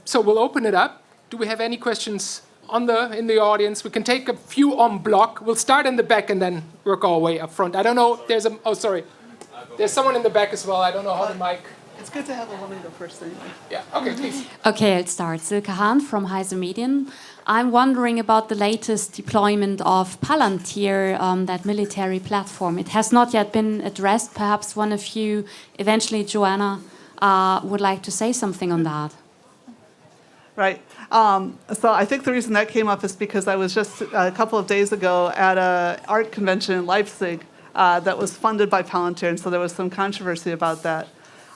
So we'll open it up. Do we have any questions in the audience? We can take a few en bloc. We'll start in the back and then work our way up front. I don't know. There's someone in the back as well. I don't know how the mic. It's good to have a woman go first anyway. Yeah, okay, please. Okay, I'll start. Silke Hahn from Heise Medien. I'm wondering about the latest deployment of Palantir, that military platform. It has not yet been addressed. Perhaps one of you, eventually Joanna, would like to say something on that. Right. So I think the reason that came up is because I was just a couple of days ago at an art convention in Leipzig that was funded by Palantir, and so there was some controversy about that.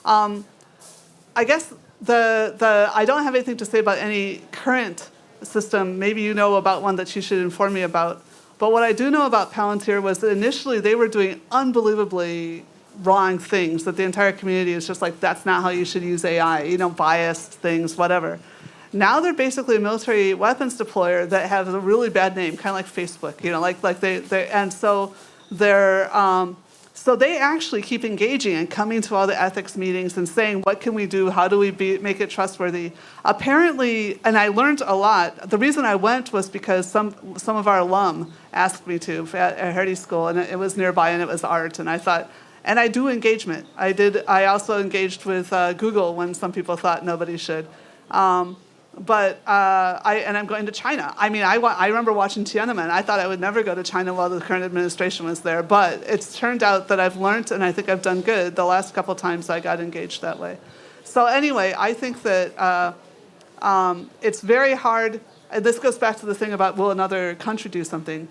I guess I don't have anything to say about any current system. Maybe you know about one that you should inform me about. But what I do know about Palantir was that initially they were doing unbelievably wrong things, that the entire community is just like, that's not how you should use AI, biased things, whatever. Now they're basically a military weapons deployer that has a really bad name, kind of like Facebook, so they actually keep engaging and coming to all the ethics meetings and saying, what can we do? How do we make it trustworthy? Apparently, and I learned a lot. The reason I went was because some of our alum asked me to at Hertie School, and it was nearby, and it was art. And I thought, and I do engagement. I also engaged with Google when some people thought nobody should. I'm going to China. I mean, I remember watching Tiananmen. I thought I would never go to China while the current administration was there. But it's turned out that I've learned, and I think I've done good the last couple of times I got engaged that way. So anyway, I think that it's very hard. And this goes back to the thing about, will another country do something?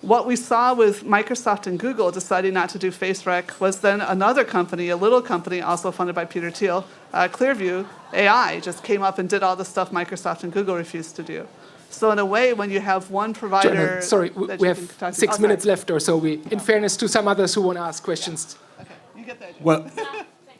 What we saw with Microsoft and Google deciding not to do face rec was then another company, a little company also funded by Peter Thiel, Clearview AI, just came up and did all the stuff Microsoft and Google refused to do. So in a way, when you have one provider... Sorry, we have 6 minutes left or so. In fairness to some others who want to ask questions. Yeah. Okay, you get that.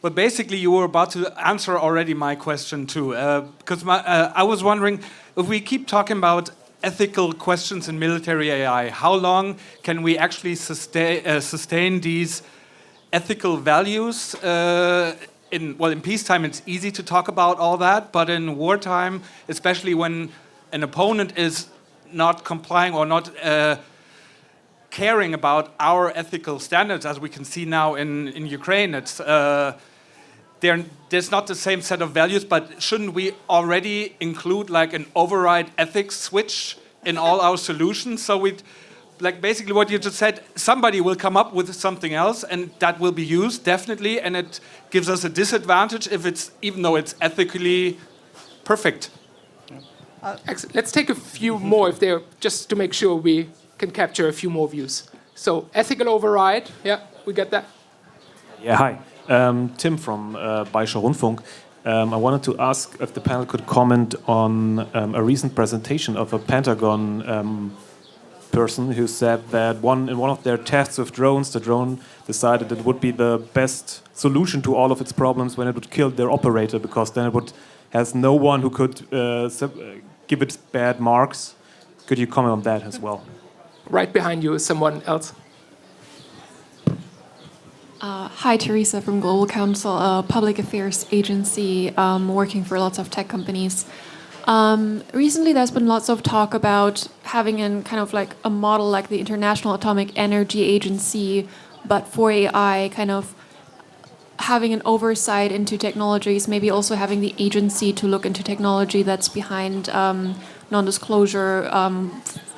Well, basically, you were about to answer already my question too, because I was wondering, if we keep talking about ethical questions in military AI, how long can we actually sustain these ethical values? In peacetime, it's easy to talk about all that, but in wartime, especially when an opponent is not complying or not caring about our ethical standards, as we can see now in Ukraine, there's not the same set of values, but shouldn't we already include like an override ethics switch in all our solutions? So basically what you just said, somebody will come up with something else and that will be used definitely, and it gives us a disadvantage even though it's ethically perfect. Excellent. Let's take a few more just to make sure we can capture a few more views. So ethical override, yeah, we get that. Yeah, hi. Tim from Bayerischer Rundfunk. I wanted to ask if the panel could comment on a recent presentation of a Pentagon person who said that in one of their tests of drones, the drone decided it would be the best solution to all of its problems when it would kill their operator, because then it has no one who could give it bad marks. Could you comment on that as well? Right behind you is someone else. Hi, Teresa from Global Counsel, a public affairs agency working for lots of tech companies. Recently, there's been lots of talk about having an kind of like a model like the International Atomic Energy Agency, but for AI, kind of having an oversight into technologies, maybe also having the agency to look into technology that's behind non-disclosure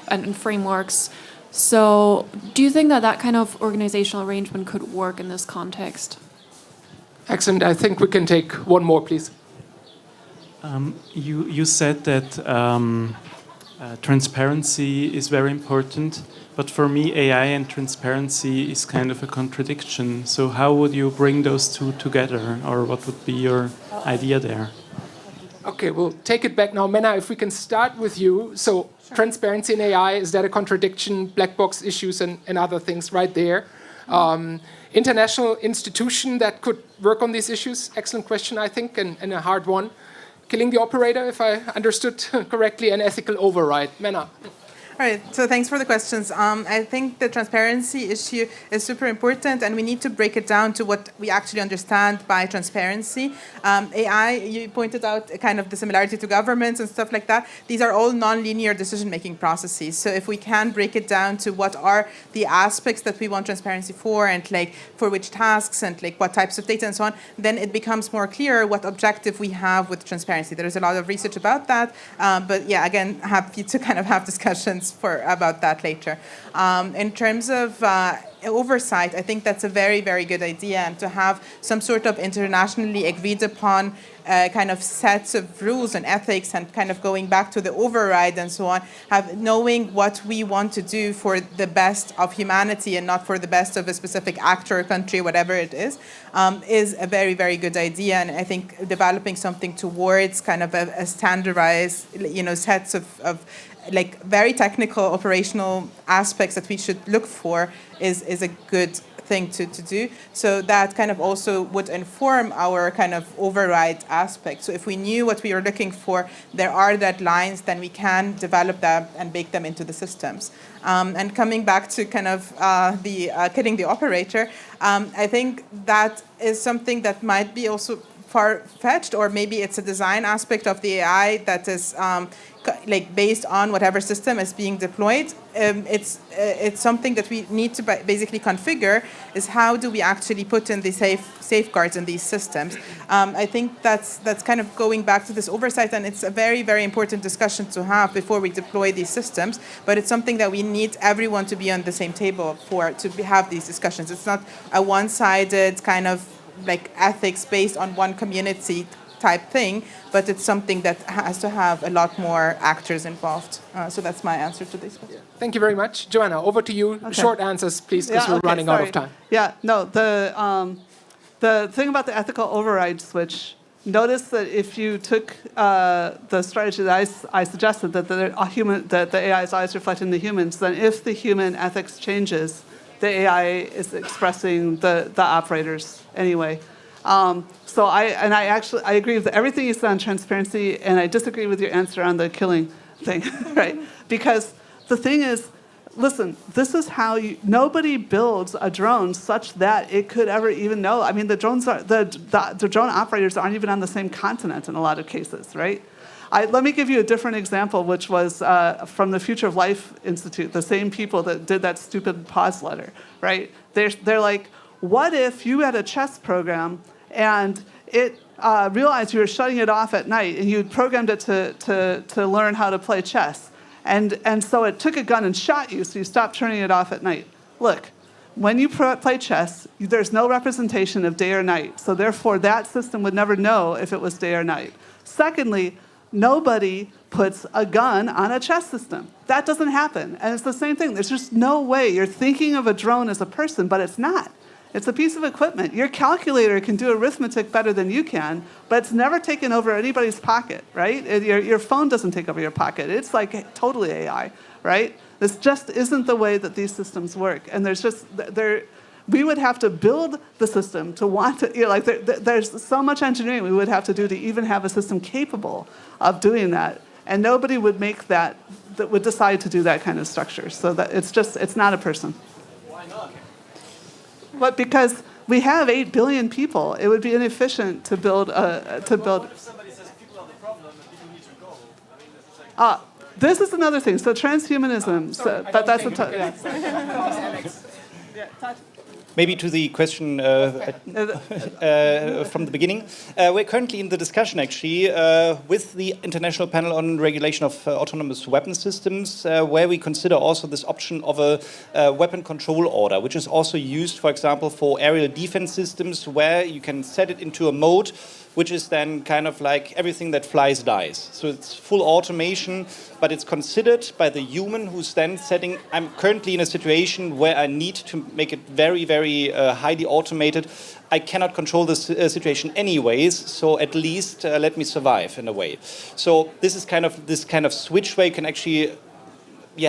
and frameworks. So do you think that that kind of organizational arrangement could work in this context? Excellent. I think we can take one more, please. You said that transparency is very important, but for me, AI and transparency is kind of a contradiction. So how would you bring those two together, or what would be your idea there? Okay, we'll take it back now. Mena, if we can start with you. So transparency in AI, is that a contradiction? Black box issues and other things right there. International institution that could work on these issues? Excellent question, I think, and a hard one. Killing the operator, if I understood correctly, an ethical override. Mena. All right, so thanks for the questions. I think the transparency issue is super important, and we need to break it down to what we actually understand by transparency. AI, you pointed out kind of the similarity to governments and stuff like that. These are all non-linear decision-making processes. So if we can break it down to what are the aspects that we want transparency for, and like for which tasks, and like what types of data and so on, then it becomes more clear what objective we have with transparency. There is a lot of research about that, but yeah, again, happy to kind of have discussions about that later. In terms of oversight, I think that's a very, very good idea, and to have some sort of internationally agreed upon kind of sets of rules and ethics, and kind of going back to the override and so on, knowing what we want to do for the best of humanity and not for the best of a specific actor or country, whatever it is a very, very good idea. And I think developing something towards kind of a standardized, sets of like very technical operational aspects that we should look for is a good thing to do. So that kind of also would inform our kind of override aspect. So if we knew what we were looking for, there are deadlines, then we can develop them and bake them into the systems. And coming back to kind of the killing the operator, I think that is something that might be also far-fetched, or maybe it's a design aspect of the AI that is like based on whatever system is being deployed. It's something that we need to basically configure, is how do we actually put in the safeguards in these systems. I think that's kind of going back to this oversight, and it's a very, very important discussion to have before we deploy these systems, but it's something that we need everyone to be on the same table to have these discussions. It's not a one-sided kind of like ethics based on one community type thing, but it's something that has to have a lot more actors involved. So that's my answer to this question. Thank you very much. Joanna, over to you. Okay. Short answers, please, because we're running out of time. Yeah, no, the thing about the ethical override switch, notice that if you took the strategy that I suggested, that the AI is always reflecting the humans, then if the human ethics changes, the AI is expressing the operators anyway. So I agree with everything you said on transparency, and I disagree with your answer on the killing thing, right? Because the thing is, listen, this is how nobody builds a drone such that it could ever even know. I mean, the drone operators aren't even on the same continent in a lot of cases, right? Let me give you a different example, which was from the Future of Life Institute, the same people that did that stupid pause letter, right? They're like, what if you had a chess program and it realized you were shutting it off at night, and you programmed it to learn how to play chess, and so it took a gun and shot you, so you stopped turning it off at night. Look, when you play chess, there's no representation of day or night, so therefore that system would never know if it was day or night. Secondly, nobody puts a gun on a chess system. That doesn't happen. And it's the same thing. There's just no way. You're thinking of a drone as a person, but it's not. It's a piece of equipment. Your calculator can do arithmetic better than you can, but it's never taken over anybody's pocket, right? Your phone doesn't take over your pocket. It's like totally AI, right? This just isn't the way that these systems work. And we would have to build the system to want to, there's so much engineering we would have to do to even have a system capable of doing that. And nobody would make that would decide to do that kind of structure. So that it's not a person. Why not? But because we have 8 billion people, it would be inefficient to build. What if somebody says people are the problem and people need to go? This is another thing. So transhumanism. That's a Maybe to the question from the beginning. We're currently in the discussion, actually, with the International Panel on Regulation of Autonomous Weapon Systems, where we consider also this option of a weapon control order, which is also used, for example, for aerial defense systems, where you can set it into a mode which is then kind of like everything that flies dies. So it's full automation, but it's considered by the human who's then setting, I'm currently in a situation where I need to make it very, very highly automated. I cannot control this situation anyways, so at least let me survive in a way. So this is kind of this kind of switch where you can actually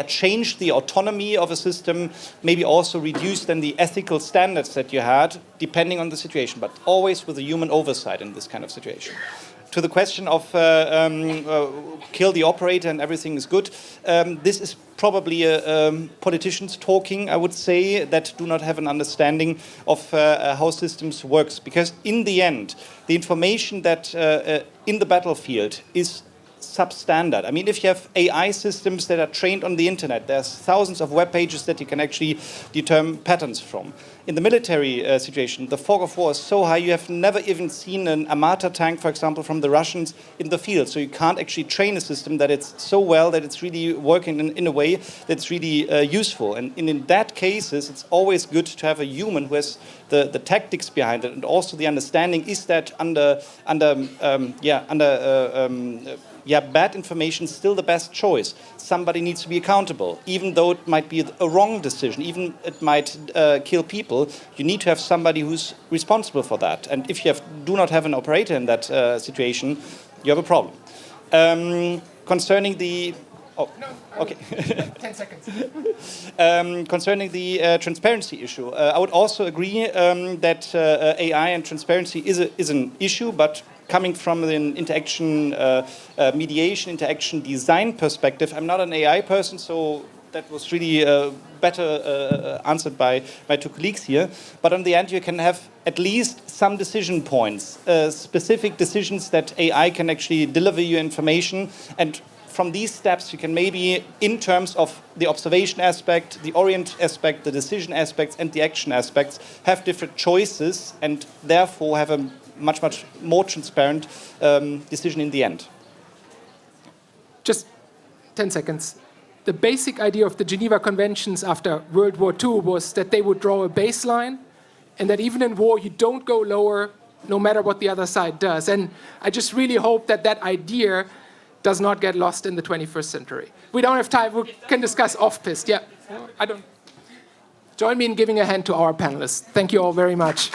change the autonomy of a system, maybe also reduce then the ethical standards that you had, depending on the situation, but always with a human oversight in this kind of situation. To the question of kill the operator and everything is good, this is probably politicians talking, I would say, that do not have an understanding of how systems works. Because in the end, the information that in the battlefield is substandard. I mean, if you have AI systems that are trained on the internet, there's thousands of web pages that you can actually determine patterns from. In the military situation, the fog of war is so high, you have never even seen an Armata tank, for example, from the Russians in the field. So you can't actually train a system that it's so well that it's really working in a way that's really useful. And in that cases, it's always good to have a human who has the tactics behind it, and also the understanding is that bad information is still the best choice. Somebody needs to be accountable, even though it might be a wrong decision, even it might kill people. You need to have somebody who's responsible for that. And if you do not have an operator in that situation, you have a problem. Concerning the... Oh, okay. 10 seconds. Concerning the transparency issue, I would also agree that AI and transparency is an issue, but coming from an interaction mediation, interaction design perspective, I'm not an AI person, so that was really better answered by my two colleagues here. But on the end, you can have at least some decision points, specific decisions that AI can actually deliver you information. And from these steps, you can maybe, in terms of the observation aspect, the orient aspect, the decision aspects, and the action aspects, have different choices and therefore have a much, much more transparent decision in the end. Just 10 seconds. The basic idea of the Geneva Conventions after World War II was that they would draw a baseline and that even in war you don't go lower no matter what the other side does. And I just really hope that that idea does not get lost in the 21st century. We don't have time. We can discuss off-piste. Yeah, I don't. Join me in giving a hand to our panelists. Thank you all very much.